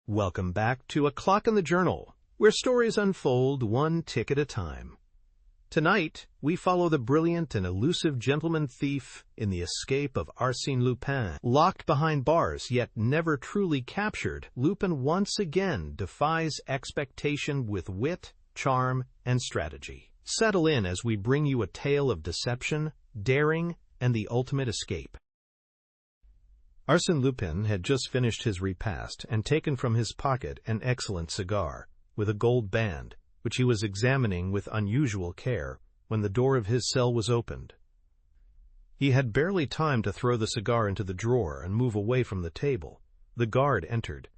Welcome back to A Clock in the Journal, where stories unfold one tick at a time. Tonight, we follow the brilliant and elusive gentleman thief in the Escape of Arsène Lupin. Locked behind bars, yet never truly captured, Lupin once again defies expectation with wit, charm, and strategy. Settle in as we bring you a tale of deception, daring, and the ultimate escape. Arsène Lupin had just finished his repast and taken from his pocket an excellent cigar, with a gold band, which he was examining with unusual care, when the door of his cell was opened. He had barely time to throw the cigar into the drawer and move away from the table. The guard entered.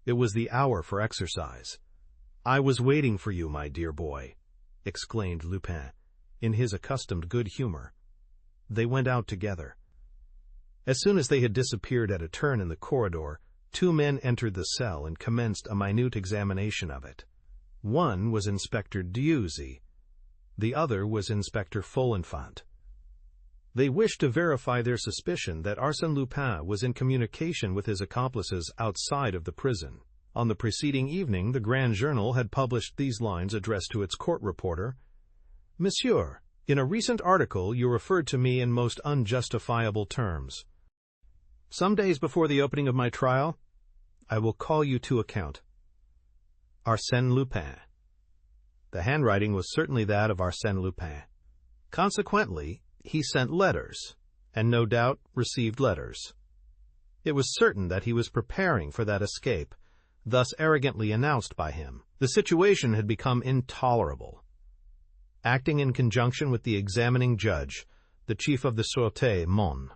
It was the hour for exercise. "I was waiting for you, my dear boy," exclaimed Lupin, in his accustomed good humor. They went out together. As soon as they had disappeared at a turn in the corridor, two men entered the cell and commenced a minute examination of it. One was Inspector Dieuzy. The other was Inspector Folenfant. They wished to verify their suspicion that Arsène Lupin was in communication with his accomplices outside of the prison. On the preceding evening, the Grand Journal had published these lines addressed to its court reporter: "Monsieur, in a recent article you referred to me in most unjustifiable terms. Some days before the opening of my trial, I will call you to account. Arsène Lupin." The handwriting was certainly that of Arsène Lupin. Consequently, he sent letters, and no doubt received letters. It was certain that he was preparing for that escape, thus arrogantly announced by him. The situation had become intolerable. Acting in conjunction with the examining judge, the chief of the Sûreté, Mon,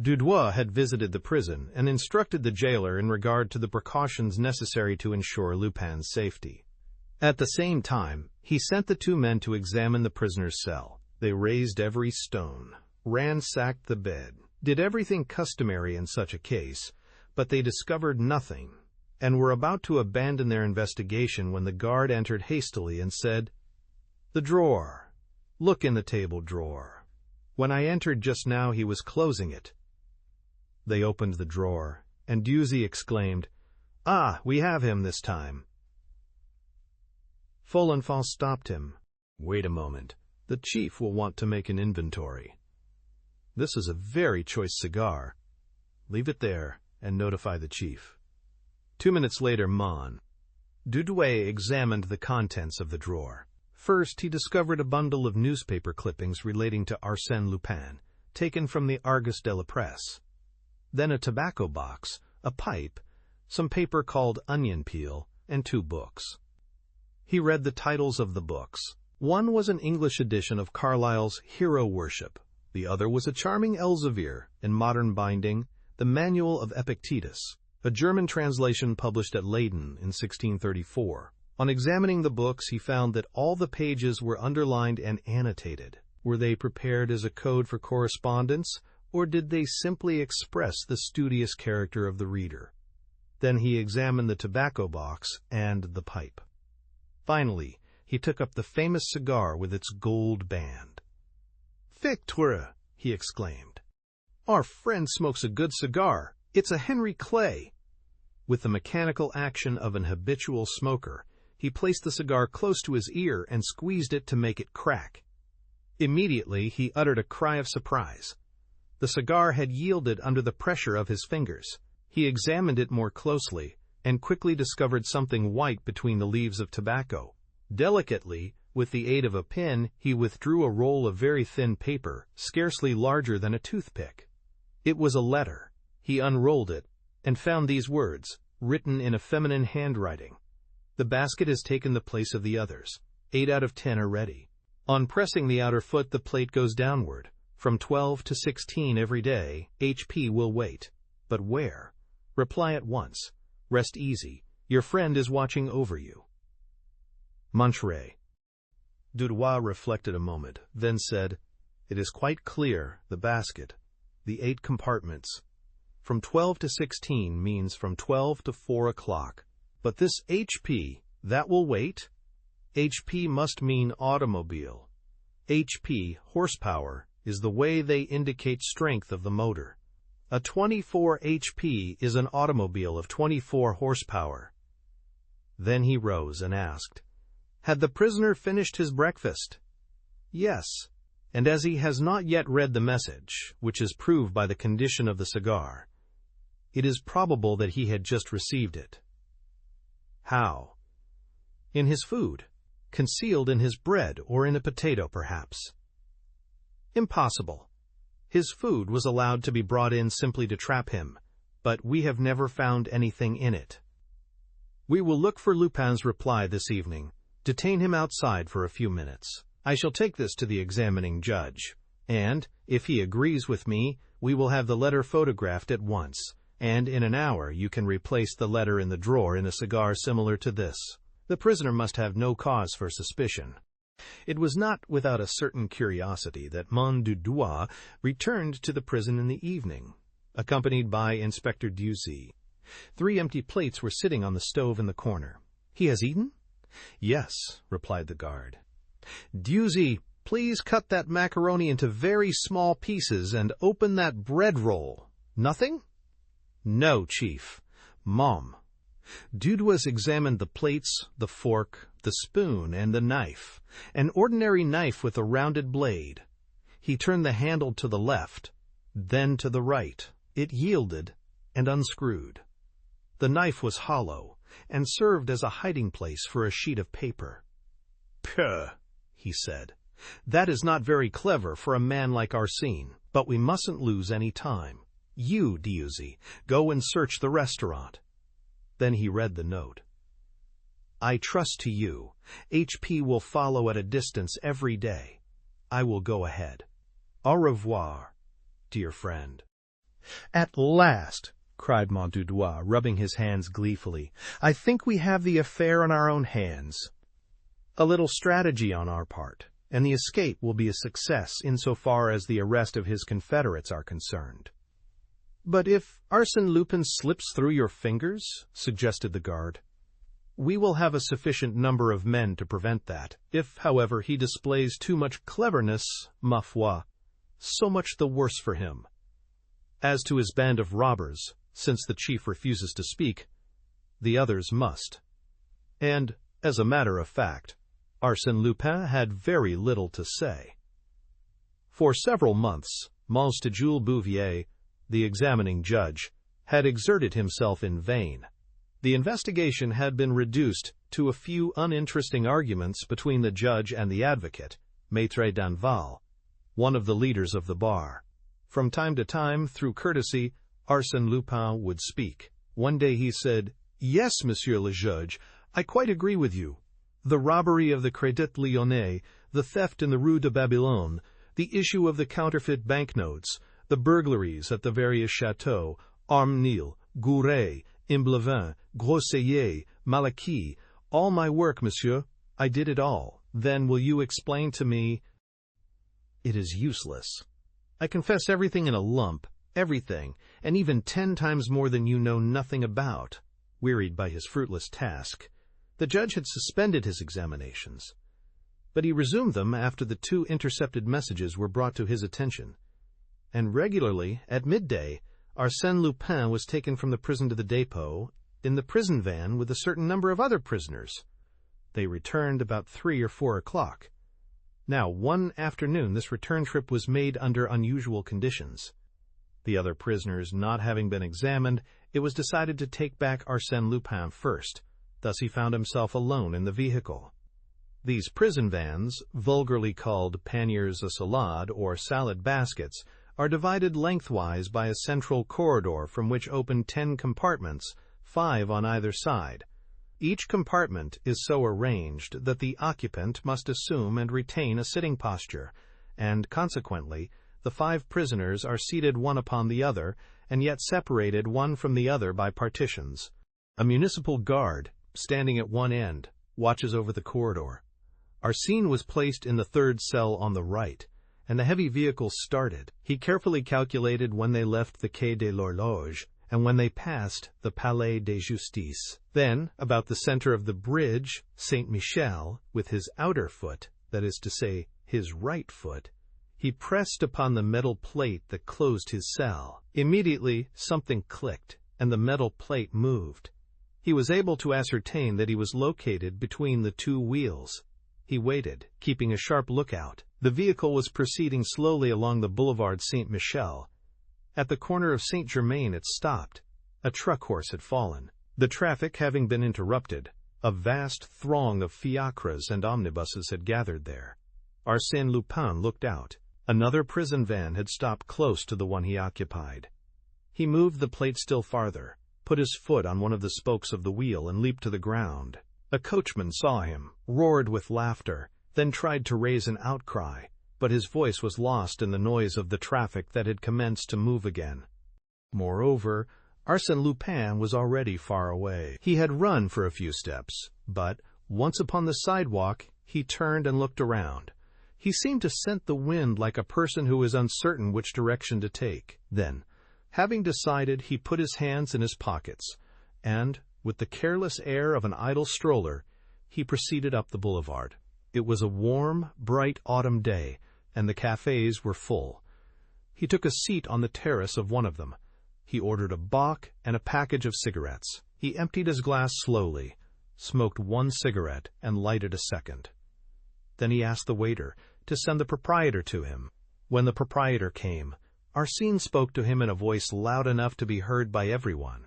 Dudois had visited the prison and instructed the jailer in regard to the precautions necessary to ensure Lupin's safety. At the same time, he sent the two men to examine the prisoner's cell. They raised every stone, ransacked the bed, did everything customary in such a case, but they discovered nothing, and were about to abandon their investigation when the guard entered hastily and said, "The drawer. Look in the table drawer. When I entered just now, he was closing it." They opened the drawer, and Dieuzy exclaimed, "Ah, we have him this time." Folenfant stopped him. "Wait a moment. The chief will want to make an inventory. This is a very choice cigar. Leave it there and notify the chief." 2 minutes later, Dudois examined the contents of the drawer. First, he discovered a bundle of newspaper clippings relating to Arsène Lupin, taken from the Argus de la Presse. Then a tobacco box, a pipe, some paper called onion peel, and 2 books. He read the titles of the books. One was an English edition of Carlyle's Hero Worship. The other was a charming Elzevir, in modern binding, the Manual of Epictetus, a German translation published at Leyden in 1634. On examining the books, he found that all the pages were underlined and annotated. Were they prepared as a code for correspondence, or did they simply express the studious character of the reader? Then he examined the tobacco box and the pipe. Finally, he took up the famous cigar with its gold band. "Victoire!" he exclaimed. "Our friend smokes a good cigar. It's a Henry Clay." With the mechanical action of an habitual smoker, he placed the cigar close to his ear and squeezed it to make it crack. Immediately, he uttered a cry of surprise. The cigar had yielded under the pressure of his fingers. He examined it more closely, and quickly discovered something white between the leaves of tobacco. Delicately, with the aid of a pin, he withdrew a roll of very thin paper, scarcely larger than a toothpick. It was a letter. He unrolled it, and found these words, written in a feminine handwriting: "The basket has taken the place of the others. 8 out of 10 are ready. On pressing the outer foot, the plate goes downward. From 12 to 16 every day, HP will wait. But where? Reply at once. Rest easy. Your friend is watching over you. Monterey." Dudois reflected a moment, then said, "It is quite clear, the basket, the 8 compartments. From 12 to 16 means from 12 to 4 o'clock. But this HP, that will wait? HP must mean automobile. HP, horsepower, is the way they indicate strength of the motor. A 24 HP is an automobile of 24 horsepower. Then he rose and asked, "Had the prisoner finished his breakfast?" "Yes, and as he has not yet read the message, which is proved by the condition of the cigar, it is probable that he had just received it." "How?" "In his food, concealed in his bread or in a potato, perhaps." "Impossible. His food was allowed to be brought in simply to trap him, but we have never found anything in it." "We will look for Lupin's reply this evening. Detain him outside for a few minutes. I shall take this to the examining judge, and, if he agrees with me, we will have the letter photographed at once, and in an hour you can replace the letter in the drawer in a cigar similar to this. The prisoner must have no cause for suspicion." It was not without a certain curiosity that Mondudouis returned to the prison in the evening, accompanied by Inspector Dieuzy. 3 empty plates were sitting on the stove in the corner. "He has eaten?" "Yes," replied the guard. "Dieuzy, please cut that macaroni into very small pieces and open that bread roll." "Nothing?" "No, Chief. Mom." Dudouis examined the plates, the fork, the spoon, and the knife, an ordinary knife with a rounded blade. He turned the handle to the left, then to the right. It yielded and unscrewed. The knife was hollow and served as a hiding place for a sheet of paper. "Peuh," he said. "That is not very clever for a man like Arsene, but we mustn't lose any time. You, Dieuzy, go and search the restaurant." Then he read the note. "I trust to you. HP will follow at a distance every day. I will go ahead. Au revoir, dear friend." "At last!" cried Mondudouis, rubbing his hands gleefully. "I think we have the affair in our own hands. A little strategy on our part, and the escape will be a success insofar as the arrest of his confederates are concerned." "But if Arsène Lupin slips through your fingers?" suggested the guard. "We will have a sufficient number of men to prevent that. If, however, he displays too much cleverness, ma foi, so much the worse for him. As to his band of robbers, since the chief refuses to speak, the others must." And, as a matter of fact, Arsène Lupin had very little to say. For several months, Mons Jules Bouvier, the examining judge, had exerted himself in vain. The investigation had been reduced to a few uninteresting arguments between the judge and the advocate, Maître Danval, one of the leaders of the bar. From time to time, through courtesy, Arsène Lupin would speak. One day he said, "Yes, Monsieur le Juge, I quite agree with you. The robbery of the Crédit Lyonnais, the theft in the Rue de Babylone, the issue of the counterfeit banknotes, the burglaries at the various chateaux, Armenil, Gouret, Imblevain, Groseilliers, Malaquis, all my work, monsieur. I did it all. Then will you explain to me—" "It is useless. I confess everything in a lump, everything, and even 10 times more than you know nothing about." Wearied by his fruitless task, the judge had suspended his examinations, but he resumed them after the 2 intercepted messages were brought to his attention. And regularly, at midday, Arsène Lupin was taken from the prison to the dépôt in the prison van with a certain number of other prisoners. They returned about 3 or 4 o'clock. Now, one afternoon this return trip was made under unusual conditions. The other prisoners not having been examined, it was decided to take back Arsène Lupin first. Thus he found himself alone in the vehicle. These prison vans, vulgarly called panniers à salade or salad baskets, are divided lengthwise by a central corridor from which open 10 compartments, 5 on either side. Each compartment is so arranged that the occupant must assume and retain a sitting posture, and consequently the 5 prisoners are seated one upon the other, and yet separated one from the other by partitions. A municipal guard, standing at one end, watches over the corridor. Arsene was placed in the 3rd cell on the right, and the heavy vehicle started. He carefully calculated when they left the Quai de l'Horloge and when they passed the Palais de Justice. Then, about the center of the bridge, Saint-Michel, with his outer foot, that is to say, his right foot, He pressed upon the metal plate that closed his cell. Immediately, something clicked, and the metal plate moved. He was able to ascertain that he was located between the two wheels. He waited, keeping a sharp lookout. The vehicle was proceeding slowly along the Boulevard Saint-Michel. At the corner of Saint-Germain it stopped. A truck horse had fallen. The traffic having been interrupted, a vast throng of fiacres and omnibuses had gathered there. Arsène Lupin looked out. Another prison van had stopped close to the one he occupied. He moved the plate still farther, put his foot on one of the spokes of the wheel, and leaped to the ground. A coachman saw him, roared with laughter, then tried to raise an outcry, but his voice was lost in the noise of the traffic that had commenced to move again. Moreover, Arsène Lupin was already far away. He had run for a few steps, but, once upon the sidewalk, he turned and looked around. He seemed to scent the wind like a person who is uncertain which direction to take. Then, having decided, he put his hands in his pockets, and, with the careless air of an idle stroller, he proceeded up the boulevard. It was a warm, bright autumn day, and the cafes were full. He took a seat on the terrace of one of them. He ordered a bock and a package of cigarettes. He emptied his glass slowly, smoked one cigarette, and lighted a second. Then he asked the waiter to send the proprietor to him. When the proprietor came, Arsene spoke to him in a voice loud enough to be heard by everyone.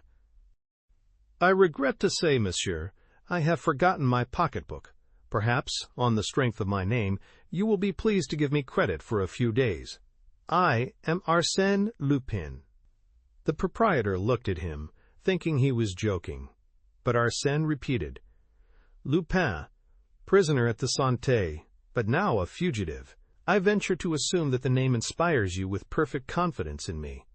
"I regret to say, monsieur, I have forgotten my pocketbook. Perhaps, on the strength of my name, you will be pleased to give me credit for a few days. I am Arsène Lupin." The proprietor looked at him, thinking he was joking. But Arsène repeated, "Lupin, prisoner at the Santé, but now a fugitive. I venture to assume that the name inspires you with perfect confidence in me."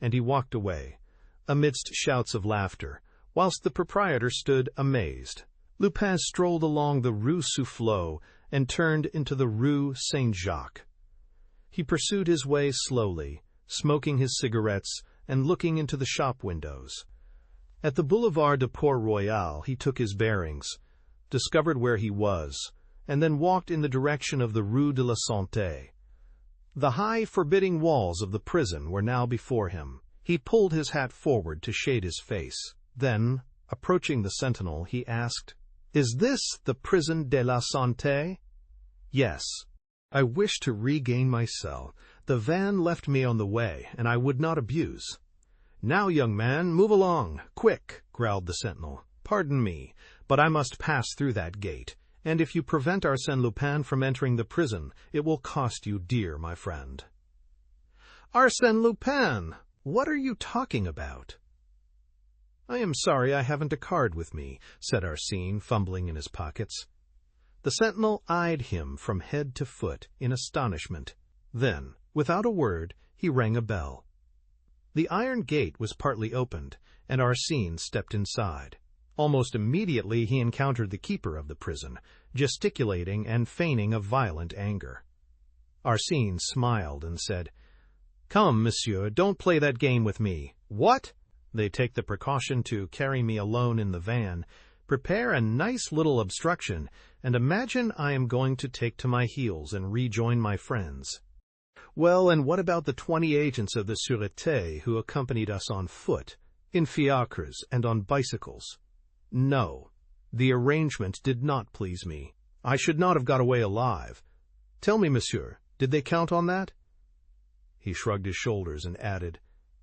And he walked away, amidst shouts of laughter, whilst the proprietor stood amazed. Lupin strolled along the Rue Soufflot and turned into the Rue Saint-Jacques. He pursued his way slowly, smoking his cigarettes and looking into the shop windows. At the Boulevard de Port-Royal he took his bearings, discovered where he was, and then walked in the direction of the Rue de la Santé. The high, forbidding walls of the prison were now before him. He pulled his hat forward to shade his face. Then, approaching the sentinel, he asked, "Is this the Prison de la Santé?" "Yes." "I wish to regain my cell. The van left me on the way, and I would not abuse." "Now, young man, move along, quick," growled the sentinel. "Pardon me, but I must pass through that gate, and if you prevent Arsène Lupin from entering the prison, it will cost you dear, my friend." "Arsène Lupin! What are you talking about?" "I am sorry I haven't a card with me," said Arsene, fumbling in his pockets. The sentinel eyed him from head to foot in astonishment. Then, without a word, he rang a bell. The iron gate was partly opened, and Arsene stepped inside. Almost immediately he encountered the keeper of the prison, gesticulating and feigning a violent anger. Arsene smiled and said, "Come, monsieur, don't play that game with me." "What? They take the precaution to carry me alone in the van, prepare a nice little obstruction, and imagine I am going to take to my heels and rejoin my friends. Well, and what about the 20 agents of the Sûreté who accompanied us on foot, in fiacres, and on bicycles? No, the arrangement did not please me. I should not have got away alive. Tell me, monsieur, did they count on that?" He shrugged his shoulders and added,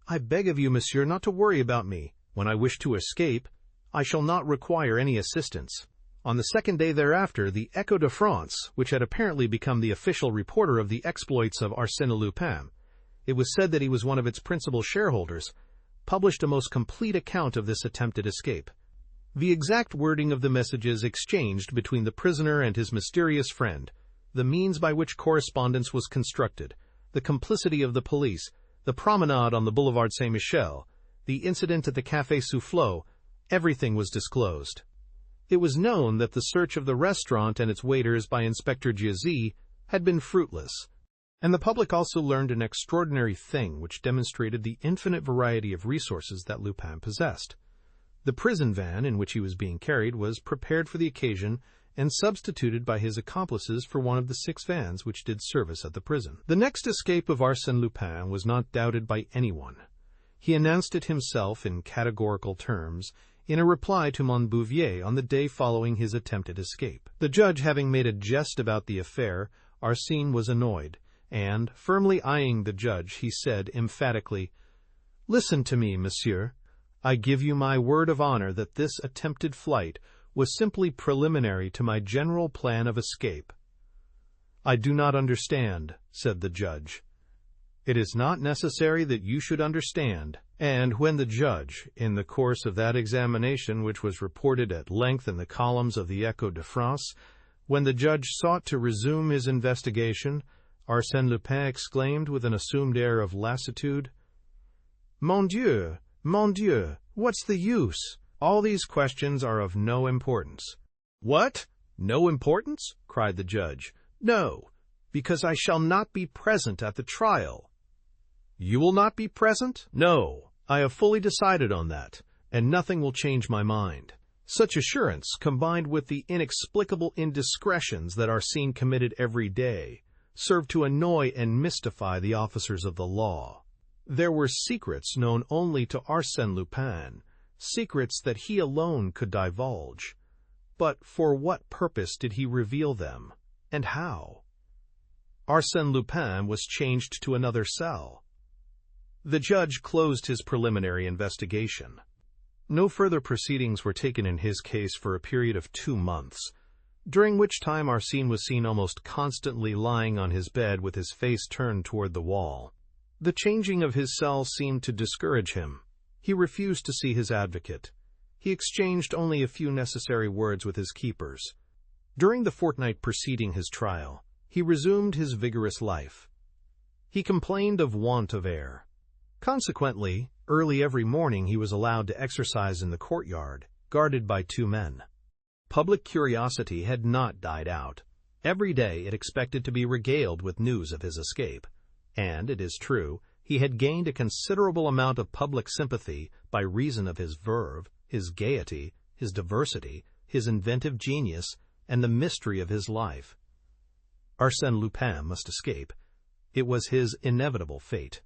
"I beg of you, monsieur, not to worry about me. When I wish to escape, I shall not require any assistance." On the second day thereafter, the Echo de France, which had apparently become the official reporter of the exploits of Arsène Lupin, it was said that he was one of its principal shareholders, published a most complete account of this attempted escape. The exact wording of the messages exchanged between the prisoner and his mysterious friend, the means by which correspondence was constructed, the complicity of the police, the promenade on the Boulevard Saint-Michel, the incident at the Café Soufflot, everything was disclosed. It was known that the search of the restaurant and its waiters by Inspector Giazi had been fruitless, and the public also learned an extraordinary thing which demonstrated the infinite variety of resources that Lupin possessed. The prison van in which he was being carried was prepared for the occasion and substituted by his accomplices for one of the 6 vans which did service at the prison. The next escape of Arsène Lupin was not doubted by anyone. He announced it himself in categorical terms in a reply to Montbouvier on the day following his attempted escape. The judge having made a jest about the affair, Arsene was annoyed, and, firmly eyeing the judge, he said emphatically, "Listen to me, monsieur. I give you my word of honor that this attempted flight was simply preliminary to my general plan of escape." "I do not understand," said the judge. "It is not necessary that you should understand." And when the judge, in the course of that examination which was reported at length in the columns of the Echo de France, when the judge sought to resume his investigation, Arsène Lupin exclaimed with an assumed air of lassitude, Mon Dieu, what's the use? All these questions are of no importance." "What? No importance?" cried the judge. "No, because I shall not be present at the trial." "You will not be present?" "No, I have fully decided on that, and nothing will change my mind." Such assurance, combined with the inexplicable indiscretions that Arsene committed every day, served to annoy and mystify the officers of the law. There were secrets known only to Arsène Lupin, secrets that he alone could divulge. But for what purpose did he reveal them, and how? Arsène Lupin was changed to another cell. The judge closed his preliminary investigation. No further proceedings were taken in his case for a period of 2 months, during which time Arsene was seen almost constantly lying on his bed with his face turned toward the wall. The changing of his cell seemed to discourage him. He refused to see his advocate. He exchanged only a few necessary words with his keepers. During the fortnight preceding his trial, he resumed his vigorous life. He complained of want of air. Consequently, early every morning he was allowed to exercise in the courtyard, guarded by 2 men. Public curiosity had not died out. Every day it expected to be regaled with news of his escape. And, it is true, he had gained a considerable amount of public sympathy by reason of his verve, his gaiety, his diversity, his inventive genius, and the mystery of his life. Arsène Lupin must escape. It was his inevitable fate.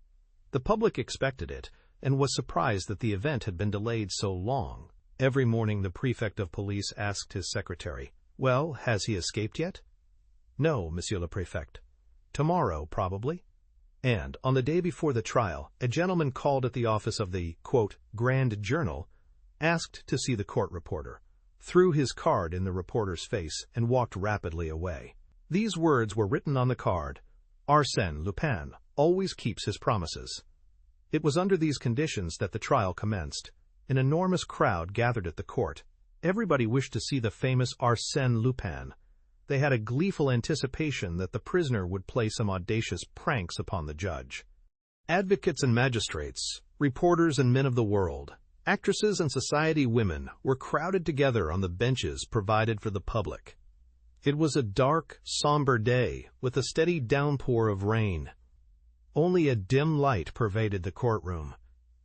The public expected it, and was surprised that the event had been delayed so long. Every morning the prefect of police asked his secretary, "Well, has he escaped yet?" "No, monsieur le préfect. Tomorrow, probably." And on the day before the trial, a gentleman called at the office of the, quote, Grand Journal, asked to see the court reporter, threw his card in the reporter's face, and walked rapidly away. These words were written on the card, "Arsène Lupin always keeps his promises." It was under these conditions that the trial commenced. An enormous crowd gathered at the court. Everybody wished to see the famous Arsène Lupin. They had a gleeful anticipation that the prisoner would play some audacious pranks upon the judge. Advocates and magistrates, reporters and men of the world, actresses and society women were crowded together on the benches provided for the public. It was a dark, somber day with a steady downpour of rain. Only a dim light pervaded the courtroom,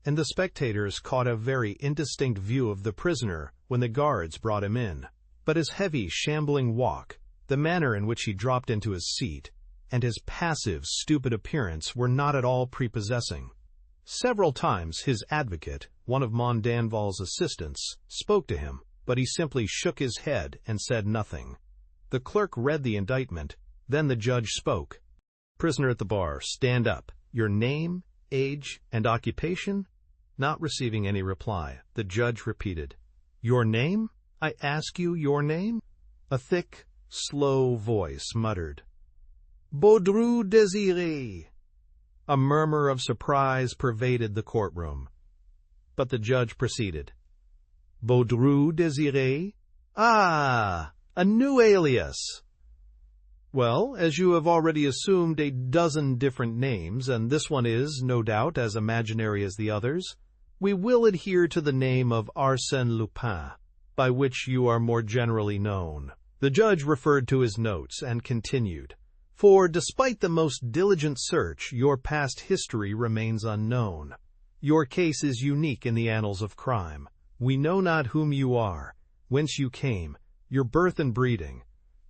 and the spectators caught a very indistinct view of the prisoner when the guards brought him in. But his heavy, shambling walk, the manner in which he dropped into his seat, and his passive, stupid appearance were not at all prepossessing. Several times his advocate, one of Mondanval's assistants, spoke to him, but he simply shook his head and said nothing. The clerk read the indictment, then the judge spoke. "Prisoner at the bar, stand up. Your name, age, and occupation?" Not receiving any reply, the judge repeated, "Your name? I ask you your name?" A thick, slow voice muttered, "Baudru Désiré." A murmur of surprise pervaded the courtroom. But the judge proceeded, "Baudru Désiré? Ah, a new alias. Well, as you have already assumed a dozen different names, and this one is, no doubt, as imaginary as the others, we will adhere to the name of Arsène Lupin, by which you are more generally known." The judge referred to his notes and continued, "For despite the most diligent search, your past history remains unknown. Your case is unique in the annals of crime. We know not whom you are, whence you came, your birth and breeding.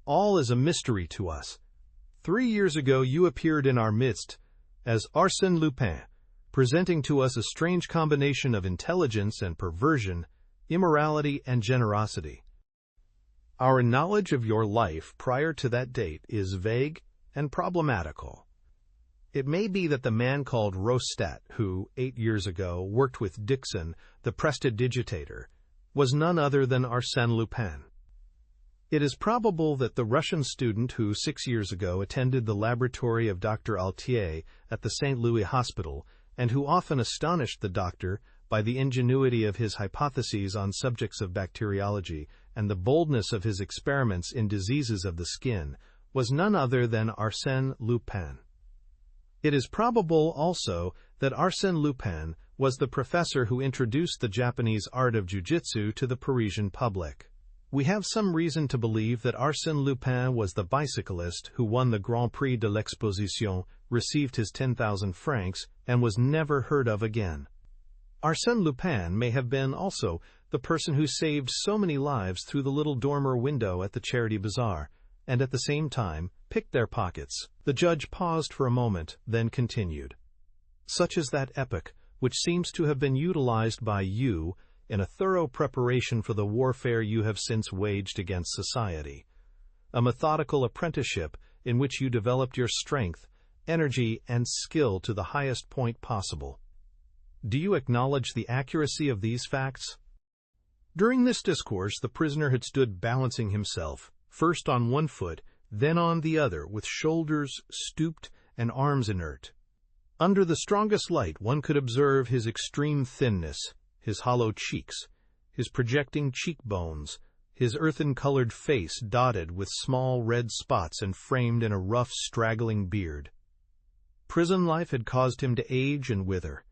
All is a mystery to us. 3 years ago you appeared in our midst as Arsène Lupin, presenting to us a strange combination of intelligence and perversion, immorality and generosity. Our knowledge of your life prior to that date is vague and problematical. It may be that the man called Rostat, who, 8 years ago, worked with Dixon, the prestidigitator, was none other than Arsène Lupin. It is probable that the Russian student who 6 years ago attended the laboratory of Dr. Altier at the St. Louis Hospital, and who often astonished the doctor by the ingenuity of his hypotheses on subjects of bacteriology and the boldness of his experiments in diseases of the skin, was none other than Arsène Lupin. It is probable also that Arsène Lupin was the professor who introduced the Japanese art of jiu-jitsu to the Parisian public. We have some reason to believe that Arsène Lupin was the bicyclist who won the Grand Prix de l'Exposition, received his 10,000 francs, and was never heard of again. Arsène Lupin may have been also the person who saved so many lives through the little dormer window at the Charity Bazaar, and at the same time picked their pockets. The judge paused for a moment, then continued. Such is that epoch which seems to have been utilized by you in a thorough preparation for the warfare you have since waged against society. A methodical apprenticeship in which you developed your strength, energy, and skill to the highest point possible. Do you acknowledge the accuracy of these facts? During this discourse, the prisoner had stood balancing himself, first on one foot, then on the other, with shoulders stooped and arms inert. Under the strongest light one could observe his extreme thinness, his hollow cheeks, his projecting cheekbones, his earthen-colored face dotted with small red spots and framed in a rough, straggling beard. Prison life had caused him to age and wither.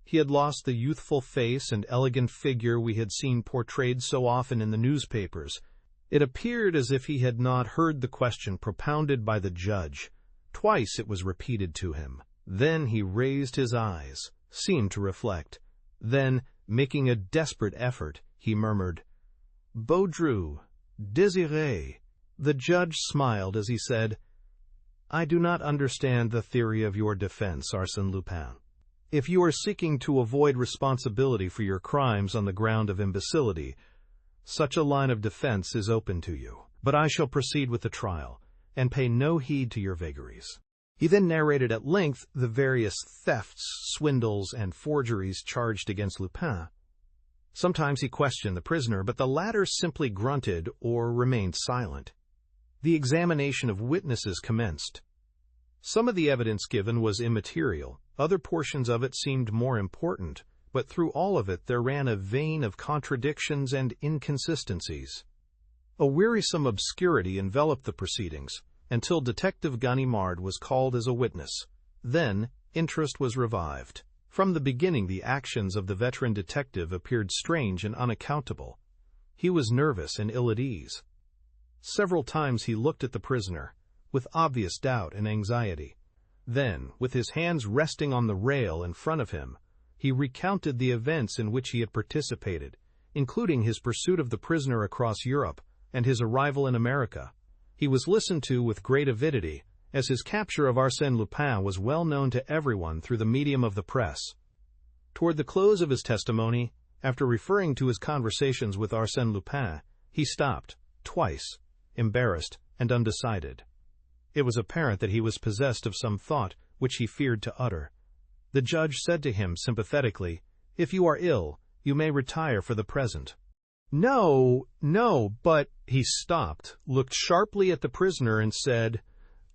He had lost the youthful face and elegant figure we had seen portrayed so often in the newspapers. It appeared as if he had not heard the question propounded by the judge. Twice it was repeated to him. Then he raised his eyes, seemed to reflect. Then, making a desperate effort, he murmured, "Baudru, Désiré." The judge smiled as he said, "I do not understand the theory of your defense, Arsène Lupin. If you are seeking to avoid responsibility for your crimes on the ground of imbecility, such a line of defense is open to you. But I shall proceed with the trial, and pay no heed to your vagaries." He then narrated at length the various thefts, swindles, and forgeries charged against Lupin. Sometimes he questioned the prisoner, but the latter simply grunted or remained silent. The examination of witnesses commenced. Some of the evidence given was immaterial, other portions of it seemed more important, but through all of it there ran a vein of contradictions and inconsistencies. A wearisome obscurity enveloped the proceedings, until Detective Ganimard was called as a witness. Then, interest was revived. From the beginning the actions of the veteran detective appeared strange and unaccountable. He was nervous and ill at ease. Several times he looked at the prisoner, with obvious doubt and anxiety. Then, with his hands resting on the rail in front of him, he recounted the events in which he had participated, including his pursuit of the prisoner across Europe and his arrival in America. He was listened to with great avidity, as his capture of Arsène Lupin was well known to everyone through the medium of the press. Toward the close of his testimony, after referring to his conversations with Arsène Lupin, he stopped, twice, embarrassed and undecided. It was apparent that he was possessed of some thought which he feared to utter. The judge said to him sympathetically, "If you are ill, you may retire for the present." "No, but—" He stopped, looked sharply at the prisoner, and said,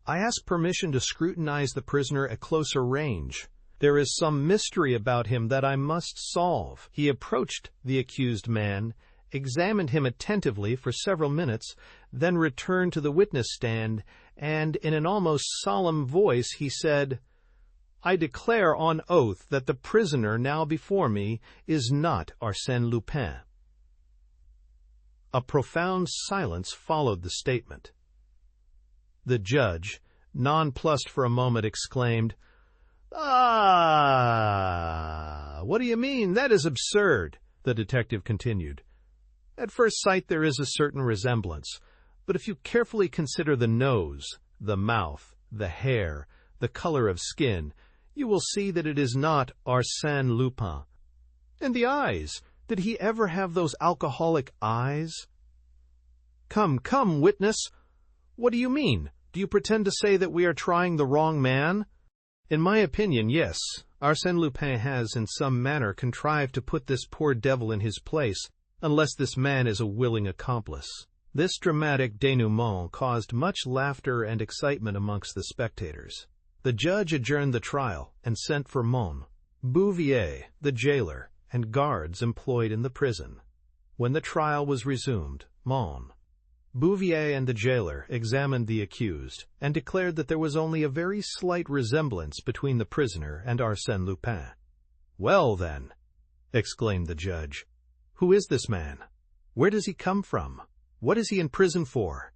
"I ask permission to scrutinize the prisoner at closer range. There is some mystery about him that I must solve." He approached the accused man, examined him attentively for several minutes, then returned to the witness stand, and in an almost solemn voice he said, "I declare on oath that the prisoner now before me is not Arsène Lupin." A profound silence followed the statement. The judge, nonplussed for a moment, exclaimed, "Ah, what do you mean? That is absurd." The detective continued, At first sight there is a certain resemblance, but if you carefully consider the nose, the mouth, the hair, the color of skin, you will see that it is not Arsène Lupin. And the eyes! Did he ever have those alcoholic eyes? Come, come, witness! What do you mean? Do you pretend to say that we are trying the wrong man? In my opinion, yes. Arsène Lupin has in some manner contrived to put this poor devil in his place, unless this man is a willing accomplice. This dramatic denouement caused much laughter and excitement amongst the spectators. The judge adjourned the trial and sent for Mon, Bouvier, the jailer, and guards employed in the prison. When the trial was resumed, Mon, Bouvier, and the jailer examined the accused and declared that there was only a very slight resemblance between the prisoner and Arsène Lupin. "Well, then," exclaimed the judge, "who is this man? Where does he come from? What is he in prison for?"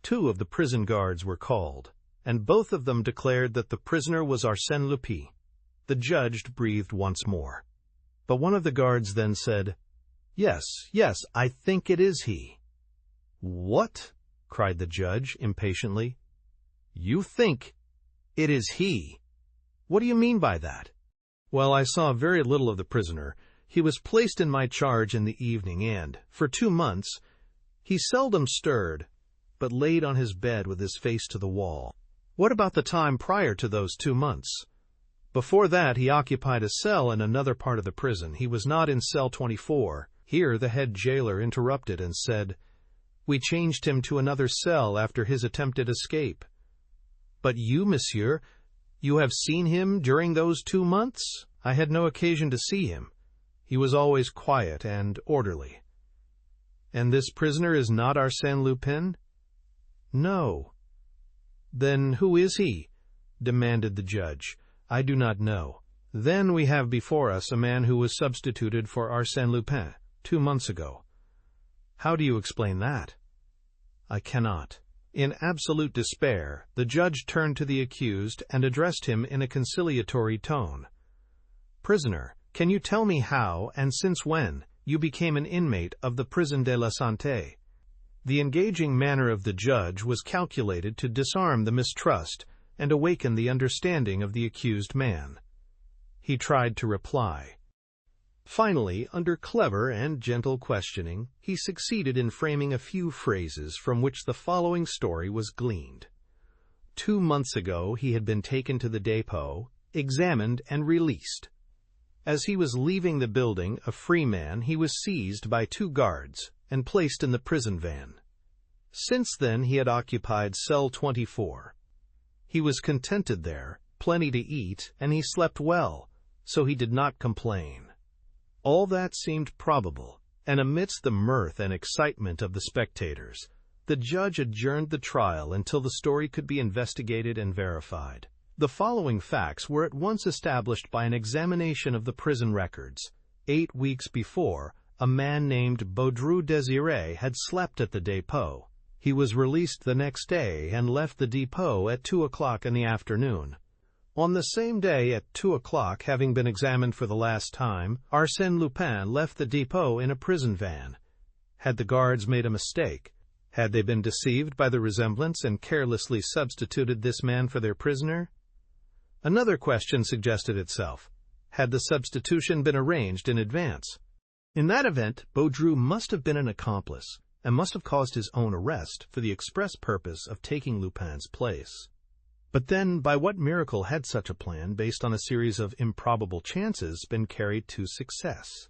2 of the prison guards were called, and both of them declared that the prisoner was Arsène Lupin. The judge breathed once more. But one of the guards then said, "Yes, yes, I think it is he." "What?" cried the judge impatiently. "You think it is he? What do you mean by that?" "Well, I saw very little of the prisoner. He was placed in my charge in the evening, and, for 2 months, he seldom stirred, but laid on his bed with his face to the wall." "What about the time prior to those 2 months?" "Before that, he occupied a cell in another part of the prison. He was not in cell 24. Here the head jailer interrupted and said, "We changed him to another cell after his attempted escape." "But you, monsieur, you have seen him during those 2 months?" "I had no occasion to see him. He was always quiet and orderly." "And this prisoner is not Arsène Lupin?" "No." "Then who is he?" demanded the judge. "I do not know." "Then we have before us a man who was substituted for Arsène Lupin 2 months ago." "How do you explain that?" "I cannot." In absolute despair, the judge turned to the accused and addressed him in a conciliatory tone. "Prisoner, can you tell me how, and since when, you became an inmate of the Prison de la Santé?" The engaging manner of the judge was calculated to disarm the mistrust and awaken the understanding of the accused man. He tried to reply. Finally, under clever and gentle questioning, he succeeded in framing a few phrases from which the following story was gleaned. 2 months ago he had been taken to the dépôt, examined, and released. As he was leaving the building, a free man, he was seized by 2 guards and placed in the prison van. Since then he had occupied cell 24. He was contented there, plenty to eat, and he slept well, so he did not complain. All that seemed probable, and amidst the mirth and excitement of the spectators, the judge adjourned the trial until the story could be investigated and verified. The following facts were at once established by an examination of the prison records. 8 weeks before, a man named Baudru Désiré had slept at the dépôt. He was released the next day and left the dépôt at 2 o'clock in the afternoon. On the same day at 2 o'clock, having been examined for the last time, Arsène Lupin left the dépôt in a prison van. Had the guards made a mistake? Had they been deceived by the resemblance and carelessly substituted this man for their prisoner? Another question suggested itself. Had the substitution been arranged in advance? In that event, Baudru must have been an accomplice, and must have caused his own arrest for the express purpose of taking Lupin's place. But then, by what miracle had such a plan, based on a series of improbable chances, been carried to success?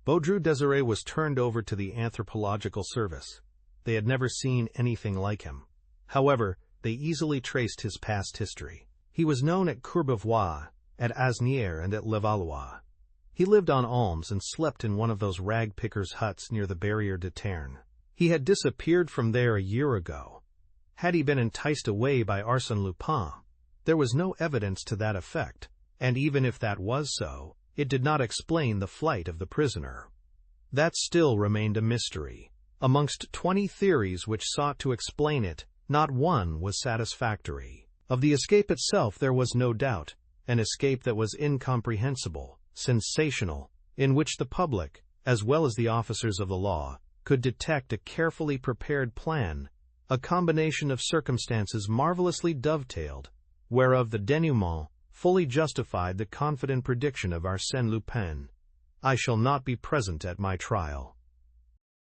Baudru Désiré was turned over to the anthropological service. They had never seen anything like him. However, they easily traced his past history. He was known at Courbevoie, at Asnières, and at Levallois. He lived on alms and slept in one of those rag-pickers' huts near the Barrière de Terne. He had disappeared from there a year ago. Had he been enticed away by Arsène Lupin? There was no evidence to that effect, and even if that was so, it did not explain the flight of the prisoner. That still remained a mystery. Amongst 20 theories which sought to explain it, not one was satisfactory. Of the escape itself there was no doubt, an escape that was incomprehensible, sensational, in which the public, as well as the officers of the law, could detect a carefully prepared plan, a combination of circumstances marvelously dovetailed, whereof the denouement fully justified the confident prediction of Arsène Lupin. I shall not be present at my trial.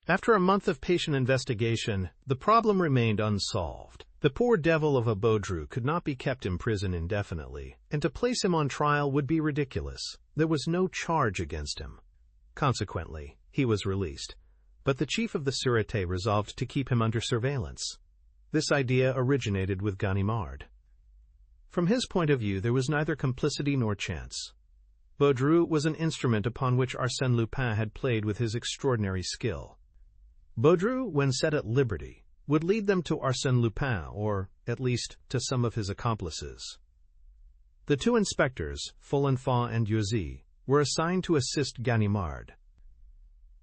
After a month of patient investigation, the problem remained unsolved. The poor devil of a Baudru could not be kept in prison indefinitely, and to place him on trial would be ridiculous. There was no charge against him. Consequently, he was released, but the chief of the Sûreté resolved to keep him under surveillance. This idea originated with Ganimard. From his point of view, there was neither complicity nor chance. Baudru was an instrument upon which Arsène Lupin had played with his extraordinary skill. Baudru, when set at liberty, would lead them to Arsène Lupin, or, at least, to some of his accomplices. The two inspectors, Folenfant and Yozy, were assigned to assist Ganimard.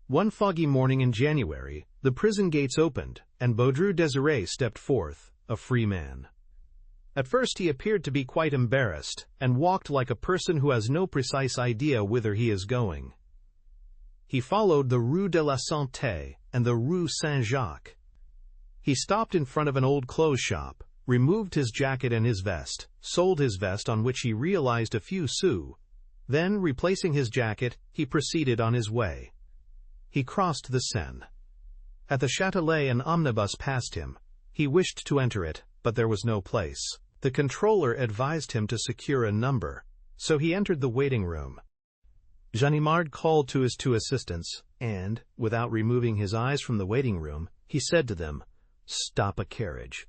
One foggy morning in January, the prison gates opened, and Baudru Désiré stepped forth, a free man. At first he appeared to be quite embarrassed, and walked like a person who has no precise idea whither he is going. He followed the Rue de la Santé and the Rue Saint-Jacques. He stopped in front of an old clothes shop, removed his jacket and his vest, sold his vest on which he realized a few sous. Then, replacing his jacket, he proceeded on his way. He crossed the Seine. At the Châtelet an omnibus passed him. He wished to enter it, but there was no place. The controller advised him to secure a number, so he entered the waiting room. Ganimard called to his two assistants, and, without removing his eyes from the waiting room, he said to them, "Stop a carriage."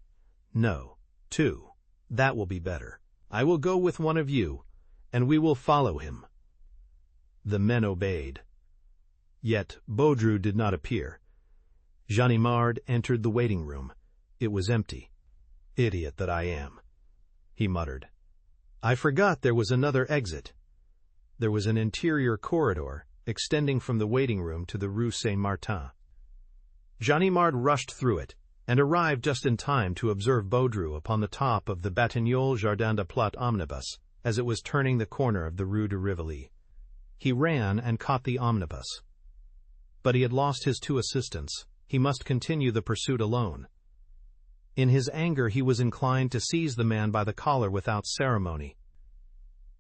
"No, two. That will be better. I will go with one of you, and we will follow him." The men obeyed. Yet Baudru did not appear. Ganimard entered the waiting room. It was empty. "Idiot that I am," he muttered. "I forgot there was another exit." There was an interior corridor, extending from the waiting room to the Rue Saint-Martin. Ganimard rushed through it, and arrived just in time to observe Baudru upon the top of the Batignolles Jardin de Plot omnibus, as it was turning the corner of the Rue de Rivoli. He ran and caught the omnibus. But he had lost his two assistants. He must continue the pursuit alone. In his anger he was inclined to seize the man by the collar without ceremony.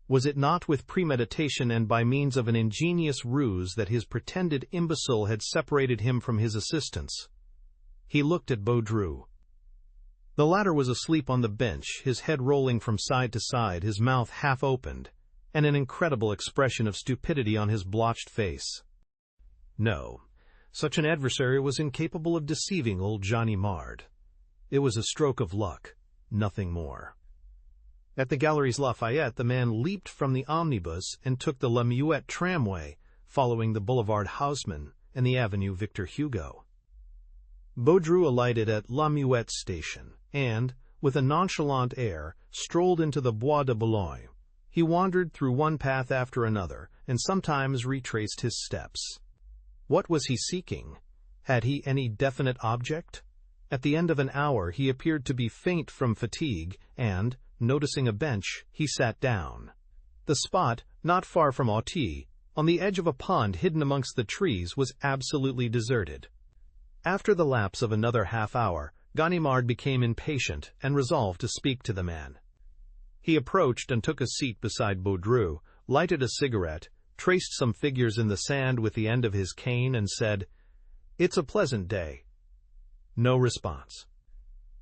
Was it not with premeditation and by means of an ingenious ruse that his pretended imbecile had separated him from his assistants? He looked at Baudru. The latter was asleep on the bench, his head rolling from side to side, his mouth half opened, and an incredible expression of stupidity on his blotched face. No, such an adversary was incapable of deceiving old Ganimard. It was a stroke of luck, nothing more. At the Galeries Lafayette, the man leaped from the omnibus and took the La Muette tramway, following the Boulevard Haussmann and the Avenue Victor Hugo. Baudru alighted at La Muette station, and, with a nonchalant air, strolled into the Bois de Boulogne. He wandered through one path after another, and sometimes retraced his steps. What was he seeking? Had he any definite object? At the end of an hour he appeared to be faint from fatigue, and, noticing a bench, he sat down. The spot, not far from Auteuil, on the edge of a pond hidden amongst the trees, was absolutely deserted. After the lapse of another half-hour, Ganimard became impatient and resolved to speak to the man. He approached and took a seat beside Baudru, lighted a cigarette, traced some figures in the sand with the end of his cane, and said, "It's a pleasant day." No response.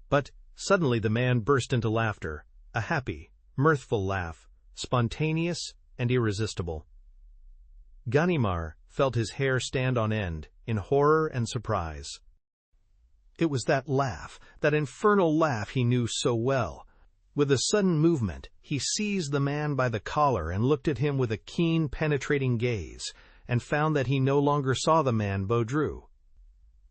But suddenly the man burst into laughter, a happy, mirthful laugh, spontaneous and irresistible. Ganimard felt his hair stand on end in horror and surprise. It was that laugh, that infernal laugh he knew so well. With a sudden movement, he seized the man by the collar and looked at him with a keen, penetrating gaze, and found that he no longer saw the man Baudru.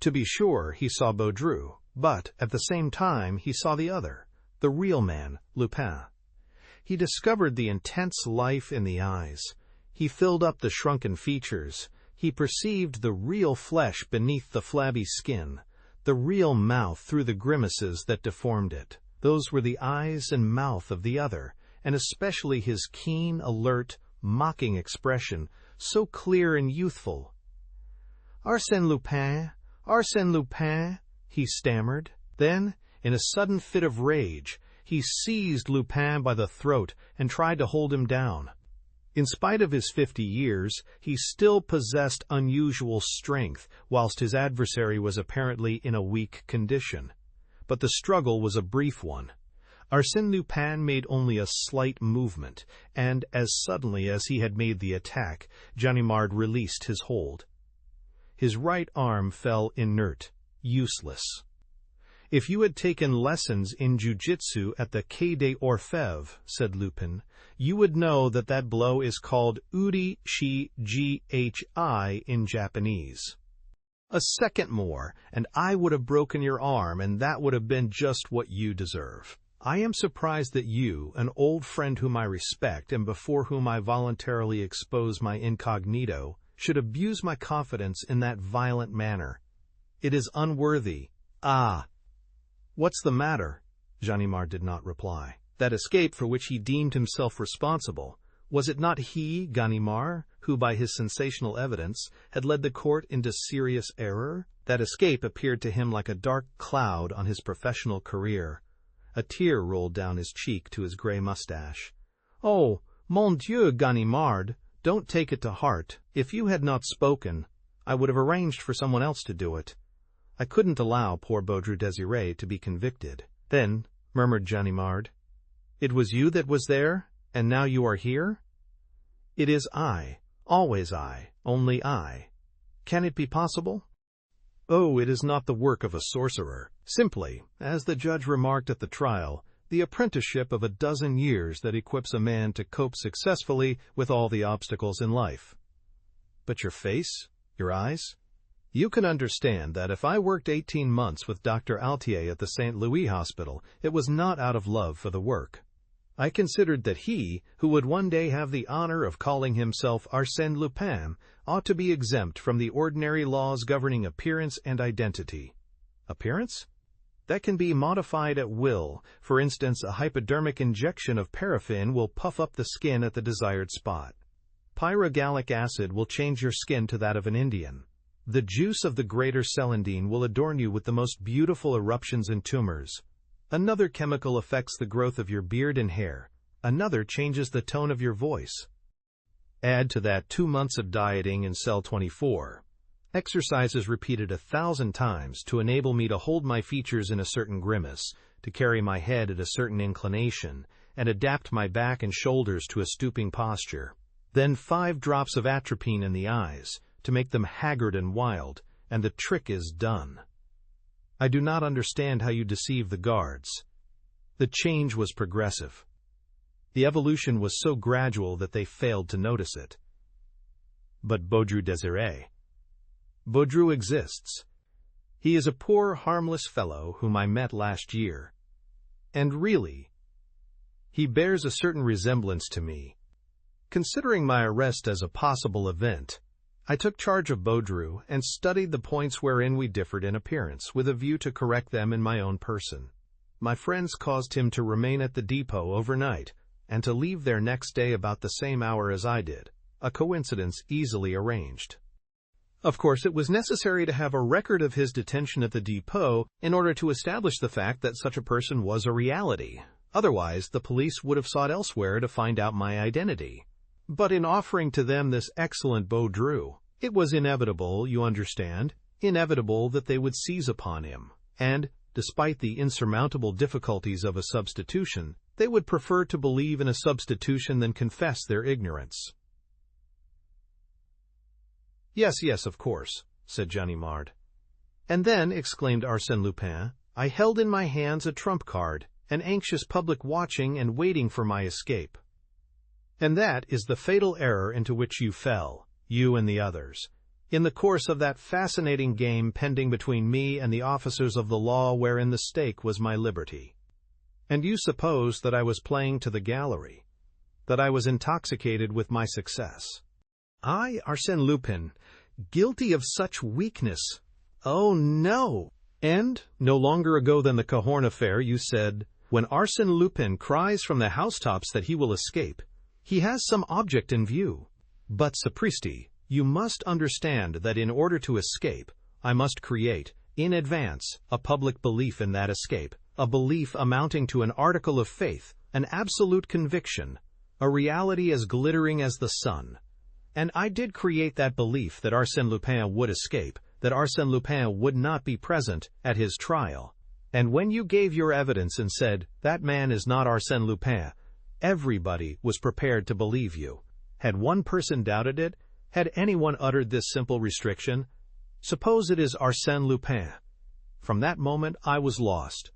To be sure, he saw Baudru, but, at the same time, he saw the other, the real man, Lupin. He discovered the intense life in the eyes. He filled up the shrunken features. He perceived the real flesh beneath the flabby skin, the real mouth through the grimaces that deformed it. Those were the eyes and mouth of the other, and especially his keen, alert, mocking expression, so clear and youthful. "Arsène Lupin, Arsène Lupin, he stammered. Then, in a sudden fit of rage, he seized Lupin by the throat and tried to hold him down. In spite of his 50 years, he still possessed unusual strength, whilst his adversary was apparently in a weak condition. But the struggle was a brief one. Arsène Lupin made only a slight movement, and as suddenly as he had made the attack, Ganimard released his hold. His right arm fell inert, useless. "If you had taken lessons in jiu-jitsu at the Quai des Orfèvres," said Lupin, "you would know that that blow is called uri shi ghi in Japanese. A second more, and I would have broken your arm, and that would have been just what you deserve. I am surprised that you, an old friend whom I respect and before whom I voluntarily expose my incognito, should abuse my confidence in that violent manner. It is unworthy. Ah!" "What's the matter?" Ganimard did not reply. That escape for which he deemed himself responsible, was it not he, Ganimard, who by his sensational evidence had led the court into serious error? That escape appeared to him like a dark cloud on his professional career. A tear rolled down his cheek to his gray mustache. "Oh, mon Dieu, Ganimard, don't take it to heart. If you had not spoken, I would have arranged for someone else to do it. I couldn't allow poor Baudru Désiré to be convicted." "Then," murmured Ganimard, "it was you that was there, and now you are here?" "It is I, always I, only I. Can it be possible?" "Oh, it is not the work of a sorcerer. Simply, as the judge remarked at the trial, the apprenticeship of a dozen years that equips a man to cope successfully with all the obstacles in life." "But your face, your eyes?" "You can understand that if I worked 18 months with Dr. Altier at the St. Louis Hospital, it was not out of love for the work. I considered that he, who would one day have the honor of calling himself Arsène Lupin, ought to be exempt from the ordinary laws governing appearance and identity." "Appearance?" "That can be modified at will. For instance, a hypodermic injection of paraffin will puff up the skin at the desired spot. Pyrogallic acid will change your skin to that of an Indian. The juice of the greater celandine will adorn you with the most beautiful eruptions and tumors. Another chemical affects the growth of your beard and hair. Another changes the tone of your voice. Add to that 2 months of dieting in cell 24. Exercises repeated 1,000 times to enable me to hold my features in a certain grimace, to carry my head at a certain inclination, and adapt my back and shoulders to a stooping posture. Then 5 drops of atropine in the eyes, to make them haggard and wild, and the trick is done. I do not understand how you deceive the guards. The change was progressive. The evolution was so gradual that they failed to notice it. But Baudru Désiré. Baudru exists. He is a poor, harmless fellow whom I met last year. And really, he bears a certain resemblance to me. Considering my arrest as a possible event, I took charge of Baudru and studied the points wherein we differed in appearance, with a view to correct them in my own person. My friends caused him to remain at the depot overnight, and to leave there next day about the same hour as I did, a coincidence easily arranged. Of course, it was necessary to have a record of his detention at the depot in order to establish the fact that such a person was a reality. Otherwise, the police would have sought elsewhere to find out my identity. But in offering to them this excellent Baudru, it was inevitable, you understand, inevitable that they would seize upon him, and, despite the insurmountable difficulties of a substitution, they would prefer to believe in a substitution than confess their ignorance. Yes, of course," said Ganimard. "And then," exclaimed Arsène Lupin, "I held in my hands a trump card, an anxious public watching and waiting for my escape. And that is the fatal error into which you fell, you and the others, in the course of that fascinating game pending between me and the officers of the law wherein the stake was my liberty. And you supposed that I was playing to the gallery, that I was intoxicated with my success. I, Arsène Lupin, guilty of such weakness? Oh, no! And, no longer ago than the Cahorn affair, you said, 'When Arsène Lupin cries from the housetops that he will escape, he has some object in view.' But, sapristi, you must understand that in order to escape, I must create, in advance, a public belief in that escape, a belief amounting to an article of faith, an absolute conviction, a reality as glittering as the sun. And I did create that belief that Arsène Lupin would escape, that Arsène Lupin would not be present at his trial. And when you gave your evidence and said, that man is not Arsène Lupin, everybody was prepared to believe you. Had one person doubted it? Had anyone uttered this simple restriction? Suppose it is Arsène Lupin. From that moment I was lost.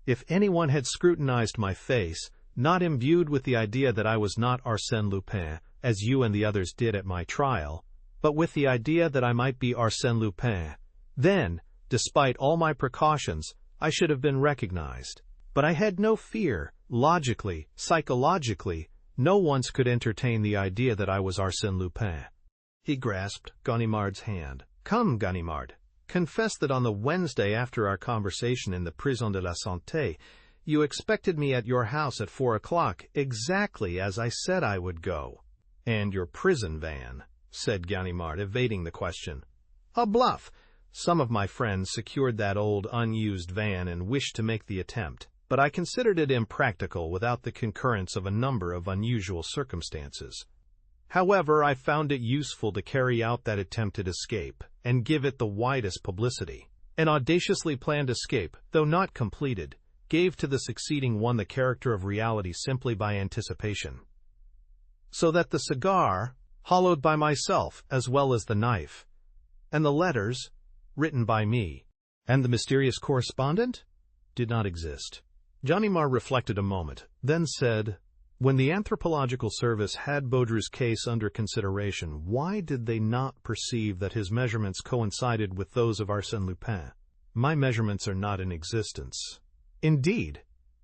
If anyone had scrutinized my face, not imbued with the idea that I was not Arsène Lupin, as you and the others did at my trial, but with the idea that I might be Arsène Lupin, then, despite all my precautions, I should have been recognized. But I had no fear. Logically, psychologically, no one could entertain the idea that I was Arsène Lupin. He grasped Ganimard's hand. Come, Ganimard, confess that on the Wednesday after our conversation in the Prison de la Santé, you expected me at your house at 4 o'clock, exactly as I said I would go. And your prison van, said Ganimard, evading the question. A bluff. Some of my friends secured that old unused van and wished to make the attempt, but I considered it impractical without the concurrence of a number of unusual circumstances. However, I found it useful to carry out that attempted escape and give it the widest publicity. An audaciously planned escape, though not completed, gave to the succeeding one the character of reality simply by anticipation. So that the cigar, hollowed by myself as well as the knife, and the letters, written by me, and the mysterious correspondent, did not exist. Ganimard reflected a moment, then said, when the Anthropological Service had Baudru's case under consideration, why did they not perceive that his measurements coincided with those of Arsène Lupin? My measurements are not in existence. Indeed,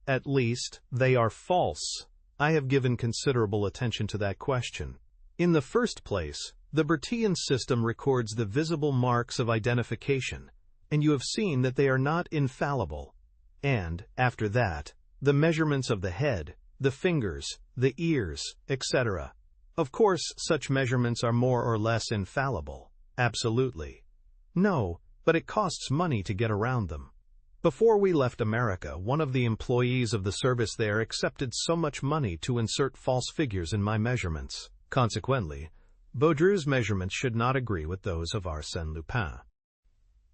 at least, they are false. I have given considerable attention to that question. In the first place, the Bertillon system records the visible marks of identification, and you have seen that they are not infallible. And, after that, the measurements of the head, the fingers, the ears, etc. Of course, such measurements are more or less infallible. Absolutely. No, but it costs money to get around them. Before we left America, one of the employees of the service there accepted so much money to insert false figures in my measurements. Consequently, Baudru's measurements should not agree with those of Arsène Lupin.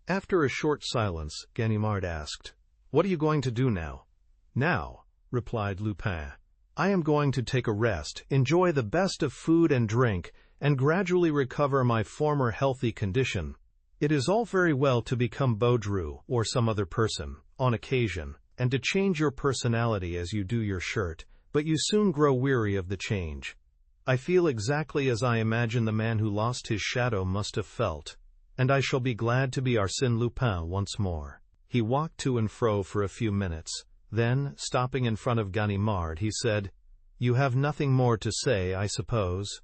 After a short silence, Ganimard asked, "What are you going to do now?" "Now," replied Lupin, "I am going to take a rest, enjoy the best of food and drink, and gradually recover my former healthy condition. It is all very well to become Baudru or some other person, on occasion, and to change your personality as you do your shirt, but you soon grow weary of the change. I feel exactly as I imagine the man who lost his shadow must have felt, and I shall be glad to be Arsène Lupin once more." He walked to and fro for a few minutes. Then, stopping in front of Ganimard, he said, "You have nothing more to say, I suppose?"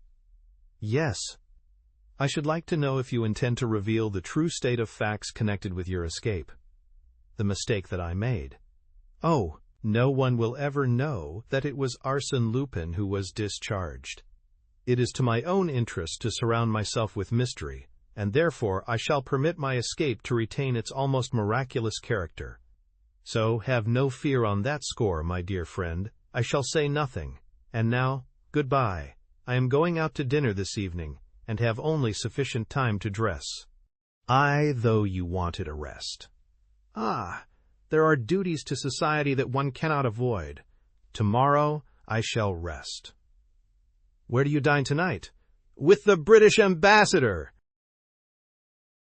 "Yes. I should like to know if you intend to reveal the true state of facts connected with your escape. The mistake that I made." "Oh, no one will ever know that it was Arsène Lupin who was discharged. It is to my own interest to surround myself with mystery, and therefore I shall permit my escape to retain its almost miraculous character. So have no fear on that score, my dear friend. I shall say nothing. And now, goodbye. I am going out to dinner this evening, and have only sufficient time to dress." Though you wanted a rest. "Ah, there are duties to society that one cannot avoid. Tomorrow I shall rest." "Where do you dine tonight?" "With the British ambassador!"